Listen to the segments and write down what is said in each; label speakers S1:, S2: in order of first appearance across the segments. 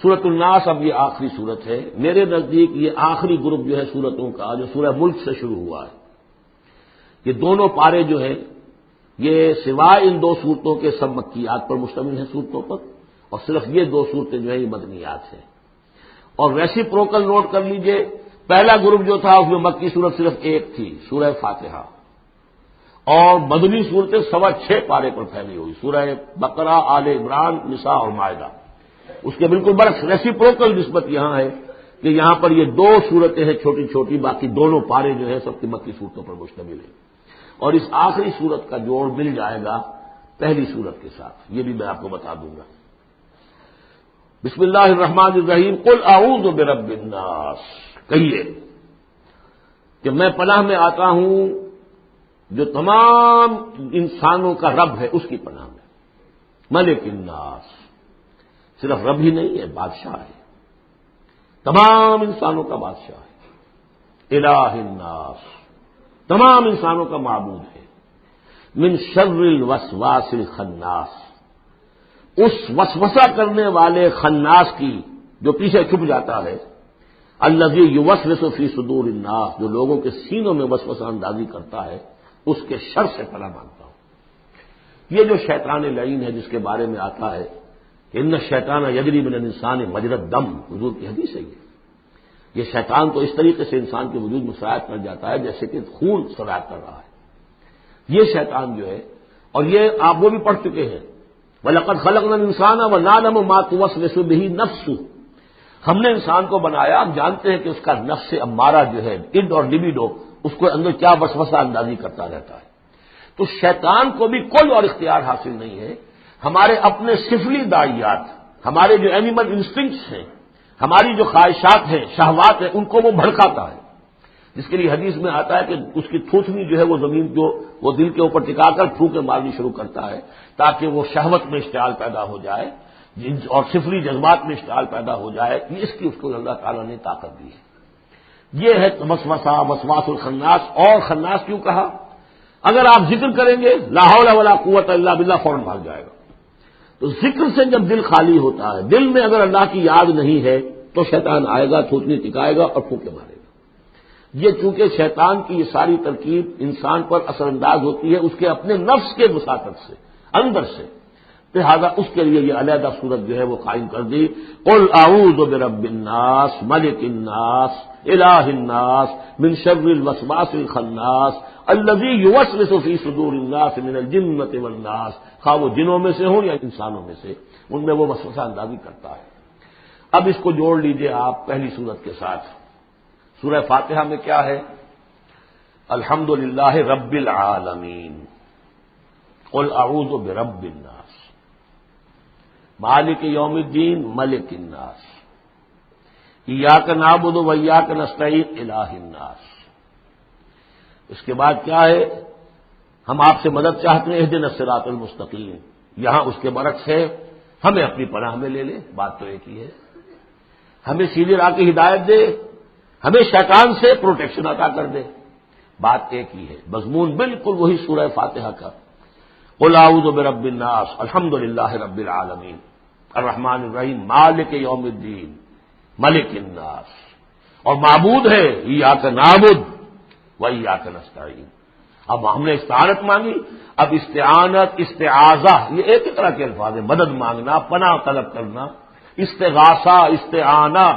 S1: سورۃ الناس اب یہ آخری سورت ہے میرے نزدیک، یہ آخری گروپ جو ہے سورتوں کا جو سورہ ملک سے شروع ہوا ہے۔ یہ دونوں پارے جو ہیں یہ سوائے ان دو صورتوں کے سب مکیات پر مشتمل ہیں صورتوں پر، اور صرف یہ دو صورتیں جو ہیں یہ مدنیات ہیں۔ اور ریسیپروکل نوٹ کر لیجئے، پہلا گروپ جو تھا اس میں مکی صورت صرف ایک تھی، سورہ فاتحہ، اور مدنی صورتیں 6.25 پارے پر پھیلی ہوئی، سورہ بقرہ، آل عمران، نساء اور مائدہ۔ اس کے بالکل برعکس ریسیپروکل نسبت یہاں ہے کہ یہاں پر یہ دو صورتیں ہیں چھوٹی چھوٹی، باقی دونوں پارے جو ہیں سب کی مکی صورتوں پر مشتمل ہیں، اور اس آخری صورت کا جوڑ مل جائے گا پہلی صورت کے ساتھ، یہ بھی میں آپ کو بتا دوں گا۔ بسم اللہ الرحمن الرحیم، قل اعوذ برب الناس، کہیے کہ میں پناہ میں آتا ہوں جو تمام انسانوں کا رب ہے اس کی پناہ میں۔ ملک الناس، صرف رب ہی نہیں ہے، بادشاہ ہے، تمام انسانوں کا بادشاہ ہے۔ الہ الناس، تمام انسانوں کا معبود ہے۔ من شر الوسواس الخناس، اس وسوسہ کرنے والے خناس کی جو پیچھے چھپ جاتا ہے، الذی یوسوس فی صدور الناس، جو لوگوں کے سینوں میں وسوسہ اندازی کرتا ہے، اس کے شر سے پناہ مانگتا ہوں۔ یہ جو شیطان لعین ہے جس کے بارے میں آتا ہے کہ ان الشیطان یجری من الانسان مجری الدم، حضور کی حدیث ہے یہ شیطان تو اس طریقے سے انسان کے وجود میں سرایت کر جاتا ہے جیسے کہ خون سرایت کر رہا ہے۔ یہ شیطان جو ہے، اور یہ آپ وہ بھی پڑھ چکے ہیں، وَلَقَدْ خَلَقْنَا الْإِنسَانَ وَنَعْلَمُ مَا تُوَسْوِسُ بِهِ نَفْسُهُ، ہم نے انسان کو بنایا، ہم جانتے ہیں کہ اس کا نفس امارہ جو ہے، اڈ اور لبیڈو، اس کو اندر کیا وسوسہ اندازی کرتا رہتا ہے۔ تو شیطان کو بھی کوئی اور اختیار حاصل نہیں ہے، ہمارے اپنے سفلی داعیات، ہمارے جو اینیمل انسٹنکٹس ہیں، ہماری جو خواہشات ہیں، شہوات ہیں، ان کو وہ بھڑکاتا ہے، جس کے لیے حدیث میں آتا ہے کہ اس کی تھوتنی جو ہے وہ زمین جو وہ دل کے اوپر ٹکا کر پھونکیں مارنی شروع کرتا ہے تاکہ وہ شہوت میں اشتعال پیدا ہو جائے اور سفلی جذبات میں اشتعال پیدا ہو جائے۔ اس کی اس کو اللہ تعالیٰ نے طاقت دی ہے۔ یہ ہے وسوسہ، وسواس الخناس۔ اور خناس کیوں کہا؟ اگر آپ ذکر کریں گے لا حول ولا قوت الا باللہ، فوراً بھاگ جائے گا۔ تو ذکر سے جب دل خالی ہوتا ہے، دل میں اگر اللہ کی یاد نہیں ہے تو شیطان آئے گا، تھوتنی ٹکائے گا اور پھونکے مارے گا۔ یہ چونکہ شیطان کی یہ ساری ترکیب انسان پر اثر انداز ہوتی ہے اس کے اپنے نفس کے وساطت سے، اندر سے، لہذا اس کے لیے یہ علیحدہ صورت جو ہے وہ قائم کر دی۔ قل اعوذ برب الناس، ملک الناس، الہ الناس، من شر الوسواس الخناس، الذی یوسوس فی صدور الناس من الجنۃ والناس، خواہ وہ جنوں میں سے ہوں یا انسانوں میں سے، ان میں وہ وسوسہ اندازی کرتا ہے۔ اب اس کو جوڑ لیجئے آپ پہلی صورت کے ساتھ۔ سورہ فاتحہ میں کیا ہے؟ الحمدللہ رب العالمین، قل اعوذ برب الناس، مالک یوم الدین، ملک الناس، ایاک نعبد و ایاک نستعین، الہ الناس۔ اس کے بعد کیا ہے؟ ہم آپ سے مدد چاہتے ہیں، اہدنا الصراط المستقیم، یہاں اس کے برعکس ہے، ہمیں اپنی پناہ میں لے لے، بات تو ایک ہی ہے، ہمیں سیدھی راہ کی ہدایت دے، ہمیں شیطان سے پروٹیکشن عطا کر دے، بات ایک ہی ہے، مضمون بالکل وہی سورہ فاتحہ کا۔ قل اعوذ برب الناس، الحمدللہ رب العالمین، الرحمن الرحیم، مالک یوم الدین، ملک الناس، اور معبود ہے ایاک نعبد و ایاک نستعین۔ اب ہم نے استعانت مانگی، اب استعانت، استعاذہ، یہ ایک ہی طرح کے الفاظ ہیں، مدد مانگنا، پناہ طلب کرنا، استغاثہ، استعانہ،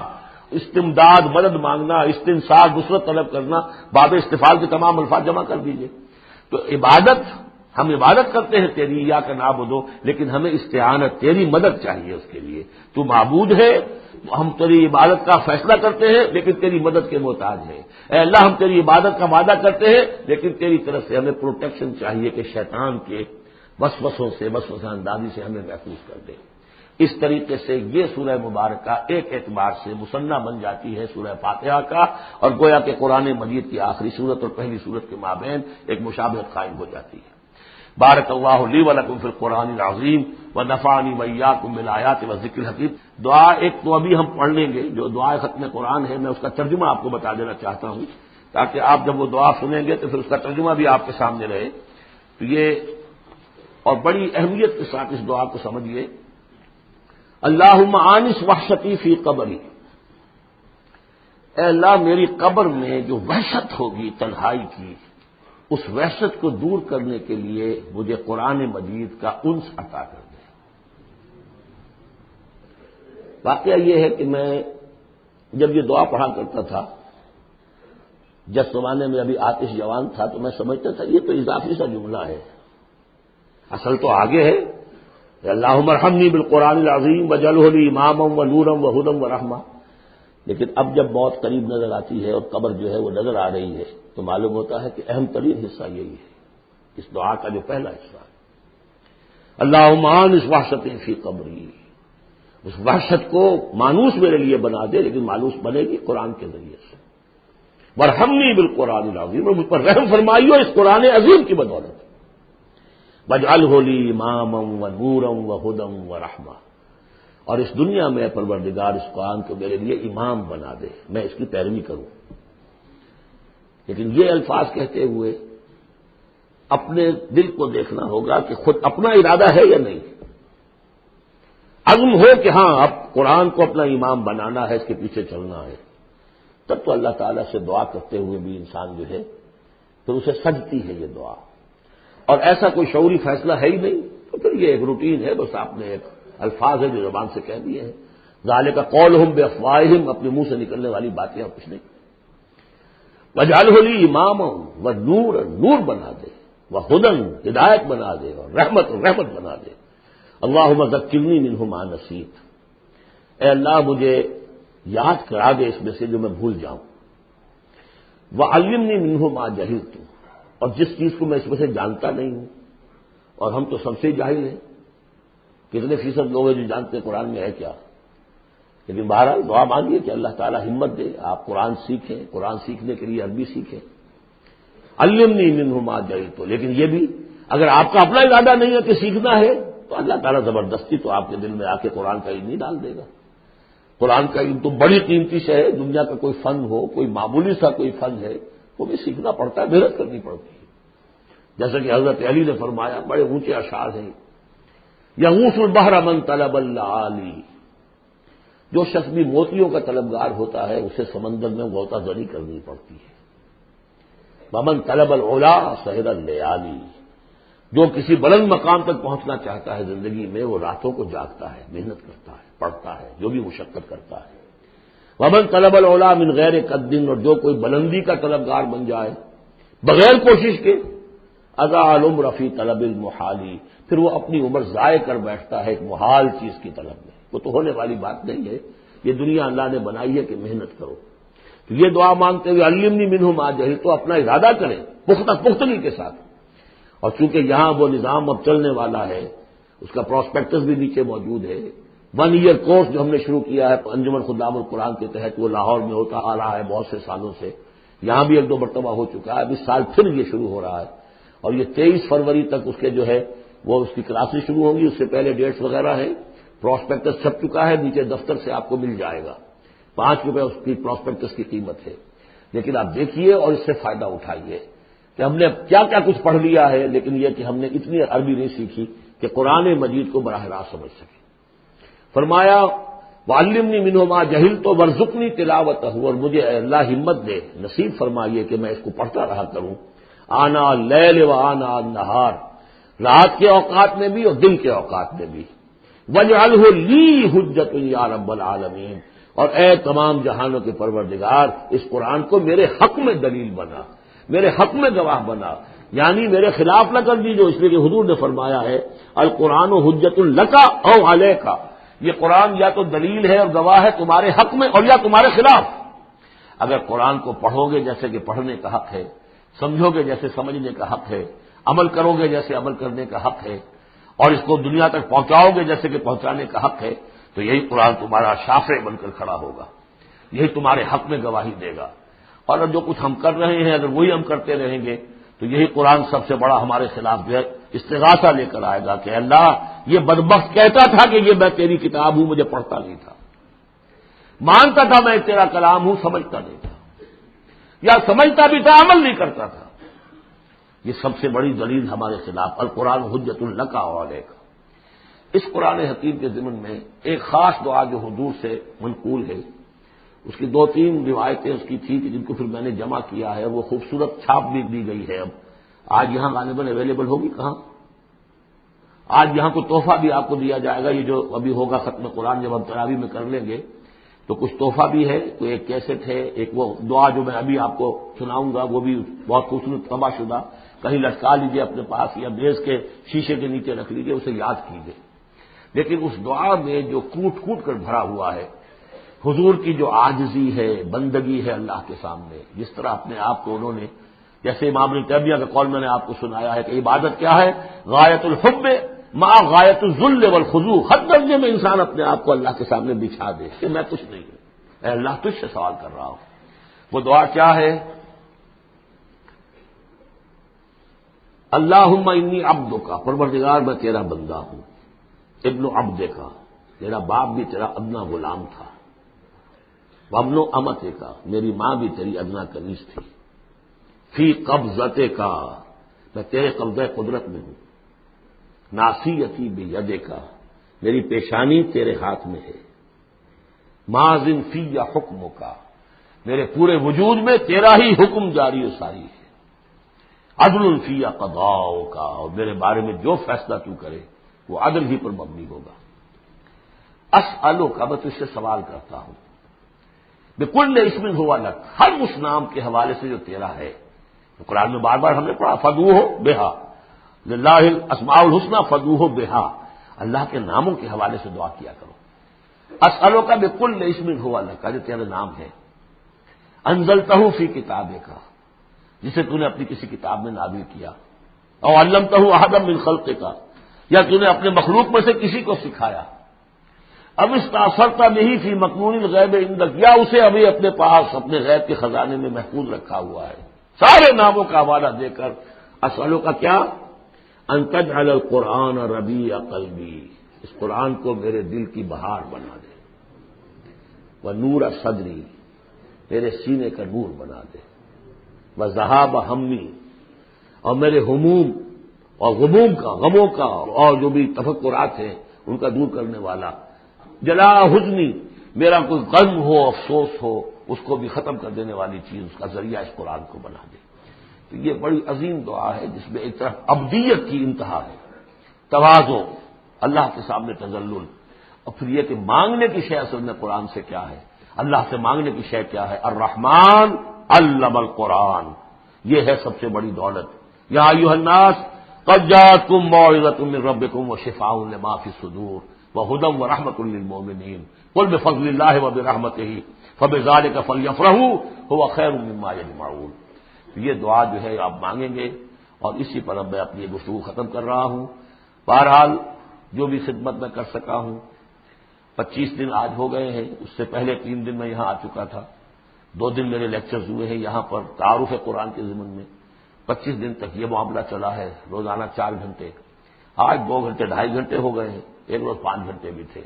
S1: استمداد، مدد مانگنا، استنصار، نصرت طلب کرنا، باب استفعال کے تمام الفاظ جمع کر دیجئے۔ تو عبادت، ہم عبادت کرتے ہیں تیری، ایاک نعبد، لیکن ہمیں استعانت، تیری مدد چاہیے اس کے لیے، تو معبود ہے، ہم تیری عبادت کا فیصلہ کرتے ہیں لیکن تیری مدد کے محتاج ہیں۔ اے اللہ، ہم تیری عبادت کا وعدہ کرتے ہیں لیکن تیری طرف سے ہمیں پروٹیکشن چاہیے کہ شیطان کے وسوسوں سے، وسوسہ اندازی سے ہمیں محفوظ کر دے۔ اس طریقے سے یہ سورہ مبارکہ ایک اعتبار سے مصنف بن جاتی ہے سورہ فاتحہ کا، اور گویا کہ قرآن مجید کی آخری سورت اور پہلی سورت کے مابین ایک مشابہت قائم ہو جاتی ہے۔ بارک اللہ لی ولکم فی القرآن العظیم ونفعنی وایاکم بالآیات والذکر الحکیم۔ دعا ایک تو ابھی ہم پڑھ لیں گے جو دعائے ختم قرآن ہے، میں اس کا ترجمہ آپ کو بتا دینا چاہتا ہوں تاکہ آپ جب وہ دعا سنیں گے تو پھر اس کا ترجمہ بھی آپ کے سامنے رہے۔ تو یہ اور بڑی اہمیت کے ساتھ اس دعا کو سمجھیے۔ اللہم آنس وحشتی فی قبری، اے اللہ میری قبر میں جو وحشت ہوگی تنہائی کی، اس وحشت کو دور کرنے کے لیے مجھے قرآن مجید کا انس عطا کر دے۔ واقعہ یہ ہے کہ میں جب یہ دعا پڑھا کرتا تھا، جس زمانے میں ابھی آتش جوان تھا، تو میں سمجھتا تھا یہ تو اضافی سا جملہ ہے، اصل تو آگے ہے اللہم ارحمنی بالقرآن العظیم وجعلہ لی اماما ونورا وہدی ورحمہ۔ لیکن اب جب موت قریب نظر آتی ہے اور قبر جو ہے وہ نظر آ رہی ہے، تو معلوم ہوتا ہے کہ اہم ترین حصہ یہی ہے، اس دعا کا جو پہلا حصہ ہے اللہم آنس وحشتی فی قبری، اس وحشت کو مانوس میرے لیے بنا دے، لیکن مانوس بنے گی قرآن کے ذریعے سے۔ وارحمنی بالقرآن العظیم، اور مجھ پر رحم فرمائیو اس قرآن عظیم کی بدولت۔ وجعلہ لی اماما ونورا وہدی ورحمہ، اور اس دنیا میں پروردگار اس قرآن کو میرے لیے امام بنا دے، میں اس کی پیروی کروں۔ لیکن یہ الفاظ کہتے ہوئے اپنے دل کو دیکھنا ہوگا کہ خود اپنا ارادہ ہے یا نہیں۔ عزم ہو کہ ہاں اب قرآن کو اپنا امام بنانا ہے، اس کے پیچھے چلنا ہے، تب تو اللہ تعالیٰ سے دعا کرتے ہوئے بھی انسان جو ہے پھر اسے سجتی ہے یہ دعا، اور ایسا کوئی شعوری فیصلہ ہے ہی نہیں، تو پھر یہ ایک روٹین ہے، بس آپ نے ایک الفاظ ہے جو زبان سے کہہ دیے ہیں، ذالک قولہم بافواہہم، اپنے منہ سے نکلنے والی باتیں اور کچھ نہیں۔ وجعلہ لی اماما ونورا، نور بنا دے، وہدی، ہدایت بنا دے، اور رحمت بنا دے۔ اللہم ذکرنی منہ ما نسیت، اے اللہ مجھے یاد کرا دے اس میں سے جو میں بھول جاؤں۔ وعلمنی منہ ما جہلت، اور جس چیز کو میں اس میں سے جانتا نہیں ہوں، اور ہم تو سب سے جاہل ہیں، کتنے فیصد لوگ ہیں جو جانتے ہیں قرآن میں ہے کیا؟ لیکن بہرحال دعا مانگیے کہ اللہ تعالیٰ ہمت دے، آپ قرآن سیکھیں، قرآن سیکھنے کے لیے عربی سیکھیں۔ علمنی منہ ما جہلت، لیکن یہ بھی اگر آپ کا اپنا ارادہ نہیں ہے کہ سیکھنا ہے، تو اللہ تعالیٰ زبردستی تو آپ کے دل میں آ کے قرآن کا علم نہیں ڈال دے گا۔ قرآن کا علم تو بڑی قیمتی شے ہے، دنیا کا کوئی فن ہو، کوئی معمولی سا کوئی فن ہے، وہ بھی سیکھنا پڑتا ہے، محنت کرنی پڑتی ہے۔ جیسا کہ حضرت علی نے فرمایا، بڑے اونچے اشعار ہیں، یغوث البحر من طلب اللآلی، جو شخص بھی موتیوں کا طلبگار ہوتا ہے اسے سمندر میں غوطہ زنی کرنی پڑتی ہے۔ ومن طلب العلا سہر اللیالی، جو کسی بلند مقام تک پہنچنا چاہتا ہے زندگی میں، وہ راتوں کو جاگتا ہے، محنت کرتا ہے، پڑھتا ہے، جو بھی مشقت کرتا ہے۔ ومن طلب العلا من غیر قد، اور جو کوئی بلندی کا طلبگار بن جائے بغیر کوشش کے، اضاع العمر فی طلب المحالی، پھر وہ اپنی عمر ضائع کر بیٹھتا ہے ایک محال چیز کی طلب میں۔ وہ تو ہونے والی بات نہیں ہے، یہ دنیا اللہ نے بنائی ہے کہ محنت کرو۔ تو یہ دعا مانگتے ہوئے علمنی منہ ما جہلت، تو اپنا ارادہ کریں پختگی کے ساتھ۔ اور چونکہ یہاں وہ نظام اب چلنے والا ہے، اس کا پراسپیکٹس بھی نیچے موجود ہے، 1 ایئر کورس جو ہم نے شروع کیا ہے انجمن خدام القرآن کے تحت، وہ لاہور میں ہوتا آ رہا ہے بہت سے سالوں سے، یہاں بھی 1-2 مرتبہ ہو چکا ہے، اب اس سال پھر یہ شروع ہو رہا ہے، اور یہ 23 فروری تک اس کے جو ہے وہ اس کی کلاسیں شروع ہوں گی، اس سے پہلے ڈیٹس وغیرہ ہیں۔ پراسپیکٹس چھپ چکا ہے، نیچے دفتر سے آپ کو مل جائے گا، 5 روپے اس کی پراسپیکٹس کی قیمت ہے۔ لیکن آپ دیکھیے اور اس سے فائدہ اٹھائیے کہ ہم نے کیا کیا کچھ پڑھ لیا ہے، لیکن یہ کہ ہم نے اتنی عربی نہیں سیکھی کہ قرآن مجید کو براہ راست سمجھ سکے۔ فرمایا وعلمنی منہ ما جہلت وارزقنی تلاوتہ، اور مجھے اے اللہ ہمت دے، نصیب فرمائیے کہ میں اس کو پڑھتا رہا کروں، آنا اللیل و آنا النہار، رات کے اوقات میں بھی اور دن کے اوقات میں بھی۔ وجعلہ لی حجۃ یا رب العالمین، اور اے تمام جہانوں کے پروردگار اس قرآن کو میرے حق میں دلیل بنا، میرے حق میں گواہ بنا، یعنی میرے خلاف نہ کر دیجیے، اس لیے کہ حضور نے فرمایا ہے القرآن حجۃ لک او علیک، یہ قرآن یا تو دلیل ہے اور گواہ ہے تمہارے حق میں اور یا تمہارے خلاف۔ اگر قرآن کو پڑھو گے جیسے کہ پڑھنے کا حق ہے، سمجھو گے جیسے سمجھنے کا حق ہے، عمل کرو گے جیسے عمل کرنے کا حق ہے، اور اس کو دنیا تک پہنچاؤ گے جیسے کہ پہنچانے کا حق ہے، تو یہی قرآن تمہارا شافع بن کر کھڑا ہوگا، یہی تمہارے حق میں گواہی دے گا۔ اور جو کچھ ہم کر رہے ہیں اگر وہی ہم کرتے رہیں گے تو یہی قرآن سب سے بڑا ہمارے خلاف جو ہے استغاثہ لے کر آئے گا کہ اللہ یہ بدبخت کہتا تھا کہ یہ میں تیری کتاب ہوں، مجھے پڑھتا نہیں تھا، مانتا تھا میں تیرا کلام ہوں، سمجھتا نہیں تھا، یا سمجھتا بھی تھا عمل نہیں کرتا تھا۔ یہ سب سے بڑی دلیل ہمارے خلاف، القرآن حجۃ لک و علیک۔ اس قرآن حکیم کے ضمن میں ایک خاص دعا جو حضور سے منقول ہے، اس کی 2-3 روایتیں اس کی تھی کہ جن کو پھر میں نے جمع کیا ہے، وہ خوبصورت چھاپ بھی دی گئی ہے۔ اب آج یہاں غالباً اویلیبل ہوگی کہاں؟ آج یہاں کو تحفہ بھی آپ کو دیا جائے گا، یہ جو ابھی ہوگا ختم قرآن جب ہم تراویح میں کر لیں گے تو کچھ تحفہ بھی ہے، کوئی ایک کیسٹ ہے، ایک وہ دعا جو میں ابھی آپ کو سناؤں گا وہ بھی بہت خوبصورت طبع شدہ، کہیں لٹکا لیجیے اپنے پاس یا میز کے شیشے کے نیچے رکھ لیجیے، اسے یاد کیجیے۔ لیکن اس دعا میں جو کوٹ کوٹ کر بھرا ہوا ہے، حضور کی جو عاجزی ہے، بندگی ہے اللہ کے سامنے، جس طرح اپنے آپ کو انہوں نے، جیسے امام ابن تیمیہ کا قول میں نے آپ کو سنایا ہے کہ عبادت کیا ہے؟ غایت الحب مع غایت الذل والخضوع، ہر درجے میں انسان اپنے آپ کو اللہ کے سامنے بچھا دے کہ میں کچھ نہیں ہوں، اے اللہ تجھ سے سوال کر رہا ہوں۔ وہ دعا کیا ہے؟ اللہم انی عبدک، پروردگار میں تیرا بندہ ہوں، ابن عبد کا، تیرا باپ بھی تیرا ادنا غلام تھا، وابن امت کا، میری ماں بھی تیری ادنا کنیز تھی، فی قبضت کا، میں تیرے قبضہ قدرت میں ہوں، ناصیتی بیدے کا، میری پیشانی تیرے ہاتھ میں ہے، ماضٍ فی حکم کا، میرے پورے وجود میں تیرا ہی حکم جاری و ساری ہے، عدل فی قضاء کا، اور میرے بارے میں جو فیصلہ تو کرے وہ عدل ہی پر مبنی ہوگا۔ اسألک، میں تجھ سے سوال کرتا ہوں، بکل اسم ہوا لک، ہر اس نام کے حوالے سے جو تیرا ہے، تو قرآن میں بار بار ہم نے پڑھا فدعوہ بہا، للہ الاسماء الحسنی فدعوہ بہا، اللہ کے ناموں کے حوالے سے دعا کیا کرو۔ اسألک بکل اسم ہوا لک، جو تیرا نام ہے، انزلتہ فی کتابک، جسے تو نے اپنی کسی کتاب میں نازل کیا، او علمتہ احدا من خلقک، یا تو نے اپنے مخلوق میں سے کسی کو سکھایا، اب استاثرت بہ فی مکنون الغیب عندک، یا اسے ابھی اپنے پاس اپنے غیب کے خزانے میں محفوظ رکھا ہوا ہے، سارے ناموں کا حوالہ دے کر اسألو کا کیا؟ ان تجعل القرآن ربیع قلبی، اس قرآن کو میرے دل کی بہار بنا دے، ونور صدری، میرے سینے کا نور بنا دے، وذہاب ہمی، اور میرے ہموم اور غموم کا، غموں کا اور جو بھی تفکرات ہیں ان کا دور کرنے والا، جلا حزنی، میرا کوئی غم ہو، افسوس ہو، اس کو بھی ختم کر دینے والی چیز، اس کا ذریعہ اس قرآن کو بنا دے۔ تو یہ بڑی عظیم دعا ہے جس میں ایک طرف عبدیت کی انتہا ہے، تواضع، اللہ کے سامنے تذلل، اور پھر یہ کہ مانگنے کی شے اصل میں قرآن سے کیا ہے، اللہ سے مانگنے کی شے کیا ہے؟ الرحمن علم القرآن، یہ ہے سب سے بڑی دولت۔ یا ایھا الناس قد جاءتکم موعظۃ من ربکم وشفاء لما فی الصدور وہدی ورحمۃ للمؤمنین قل بفضل اللہ وبرحمتہ فبذلک فلیفرحوا ھو خیر مما یجمعون۔ یہ دعا جو ہے آپ مانگیں گے، اور اسی پر اب میں اپنی گفتگو ختم کر رہا ہوں۔ بہرحال جو بھی خدمت میں کر سکا ہوں، 25 دن آج ہو گئے ہیں، اس سے پہلے 3 دن میں یہاں آ چکا تھا، 2 دن میرے لیکچرز ہوئے ہیں یہاں پر تعارف قرآن کے ضمن میں، 25 دن تک یہ معاملہ چلا ہے، روزانہ 4 گھنٹے، آج 2 گھنٹے 2.5 گھنٹے ہو گئے ہیں، ایک روز 5 گھنٹے بھی تھے۔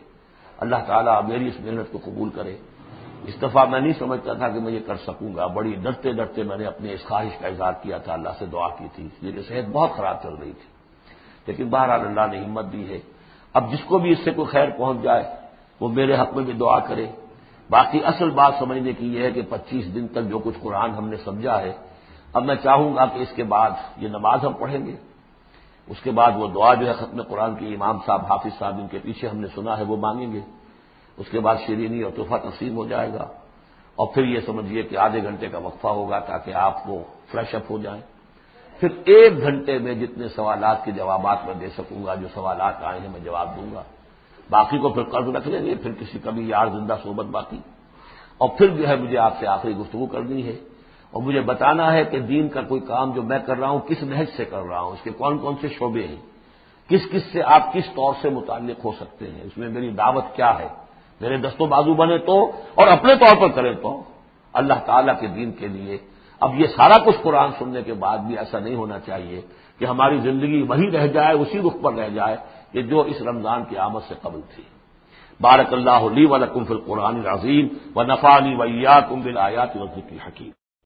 S1: اللہ تعالیٰ میری اس محنت کو قبول کرے۔ اس دفعہ میں نہیں سمجھتا تھا کہ میں یہ کر سکوں گا، بڑی ڈرتے ڈرتے میں نے اپنے اس خواہش کا اظہار کیا تھا، اللہ سے دعا کی تھی، میری صحت بہت خراب چل رہی تھی، لیکن بہرحال اللہ نے ہمت دی ہے۔ اب جس کو بھی اس سے کوئی خیر پہنچ جائے وہ میرے حق میں بھی دعا کرے۔ باقی اصل بات سمجھنے کی یہ ہے کہ 25 دن تک جو کچھ قرآن ہم نے سمجھا ہے، اب میں چاہوں گا کہ اس کے بعد یہ نماز ہم پڑھیں گے، اس کے بعد وہ دعا جو ہے ختم قرآن کی امام صاحب حافظ صاحب ان کے پیچھے ہم نے سنا ہے وہ مانگیں گے، اس کے بعد شیرینی اور تحفہ تقسیم ہو جائے گا، اور پھر یہ سمجھیے کہ آدھے گھنٹے کا وقفہ ہوگا تاکہ آپ وہ فریش اپ ہو جائیں۔ پھر 1 گھنٹے میں جتنے سوالات کے جوابات میں دے سکوں گا، جو سوالات آئے ہیں میں جواب دوں گا، باقی کو پھر قرض رکھ لیں گے، پھر کسی کبھی یار زندہ صحبت باقی، اور پھر جو ہے مجھے آپ سے آخری گفتگو کرنی ہے، اور مجھے بتانا ہے کہ دین کا کوئی کام جو میں کر رہا ہوں کس نہج سے کر رہا ہوں، اس کے کون کون سے شعبے ہیں، کس کس سے آپ کس طور سے متعلق ہو سکتے ہیں، اس میں میری دعوت کیا ہے، میرے دست و بازو بنے تو، اور اپنے طور پر کریں تو، اللہ تعالیٰ کے دین کے لیے۔ اب یہ سارا کچھ قرآن سننے کے بعد بھی ایسا نہیں ہونا چاہیے کہ ہماری زندگی وہی رہ جائے، اسی رخ پر رہ جائے کہ جو اس رمضان کی آمد سے قبل تھی۔ بارک اللہ لی و لکم فی القرآن العظیم ونفعنی وإیاکم بالآیات والذکر الحکیم۔